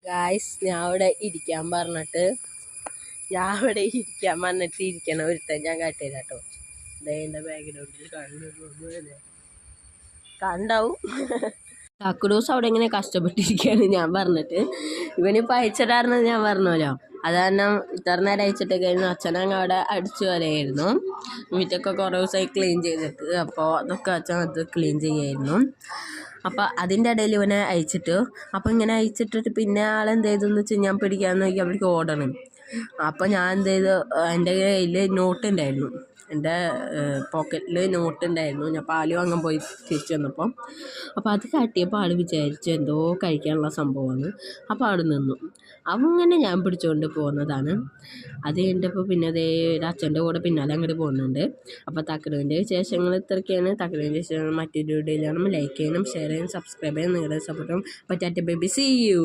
Guys ഞാൻ ഇവിടെ ഇരിക്കാൻ പറഞ്ഞിട്ട് ഇരിക്കണ ഒരുത്തൻ ഞാൻ കാട്ടില്ല കേട്ടോ. എൻ്റെ ബാക്ക്ഗ്രൗണ്ടിൽ കണ്ടാവും. താക്കുഡൂസ് അവിടെ ഇങ്ങനെ കഷ്ടപ്പെട്ടിരിക്കുകയാണ് ഞാൻ പറഞ്ഞിട്ട്. ഇവനിപ്പോൾ അയച്ചിടാറുന്നത് ഞാൻ പറഞ്ഞല്ലോ. അത് കാരണം ഇത്ര നേരം അയച്ചിട്ട് കഴിഞ്ഞു. അച്ഛനങ്ങ് അവിടെ അടിച്ചു വരെയായിരുന്നു. വീട്ടൊക്കെ കുറേ ദിവസമായി ക്ലീൻ ചെയ്തിട്ട്. അപ്പോൾ അതൊക്കെ അച്ഛൻ അത് ക്ലീൻ ചെയ്യായിരുന്നു. അപ്പോൾ അതിൻ്റെ ഇടയിൽ ഇവനെ അയച്ചിട്ടു. അപ്പോൾ ഇങ്ങനെ അയച്ചിട്ടിട്ട് പിന്നെ ആളെന്ത് ചെയ്തെന്ന് വെച്ചാൽ ഞാൻ പിടിക്കാമെന്ന് നോക്കി അവിടേക്ക് ഓടണം. അപ്പോൾ ഞാൻ എന്ത് ചെയ്തു, എൻ്റെ കയ്യിൽ നോട്ടുണ്ടായിരുന്നു, എൻ്റെ പോക്കറ്റിൽ നോട്ടുണ്ടായിരുന്നു. ഞാൻ പാല് വാങ്ങാൻ പോയി തിരിച്ചു വന്നപ്പോൾ അപ്പോൾ അത് കാട്ടിയപ്പോൾ ആൾ വിചാരിച്ചു എന്തോ കഴിക്കാനുള്ള സംഭവമാണ്. അപ്പോൾ അവിടെ നിന്നു. അങ്ങനെ ഞാൻ പിടിച്ചുകൊണ്ട് പോകുന്നതാണ്. അത് കഴിഞ്ഞപ്പോൾ പിന്നെ അതേ അച്ഛൻ്റെ കൂടെ പിന്നാലെ അങ്ങോട്ട് പോകുന്നുണ്ട്. അപ്പോൾ തക്കടുവിൻ്റെ വിശേഷങ്ങൾ ഇത്രയൊക്കെയാണ്. തക്കടുവിൻ്റെ വിശേഷങ്ങൾ മറ്റൊരു വീഡിയോയിലാണ്. ലൈക്ക് ചെയ്യണം, ഷെയർ ചെയ്യണം, സബ്സ്ക്രൈബ് ചെയ്യണം. നിങ്ങളുടെ സപ്പോർട്ടും പറ്റാറ്റ ബേബി. See you.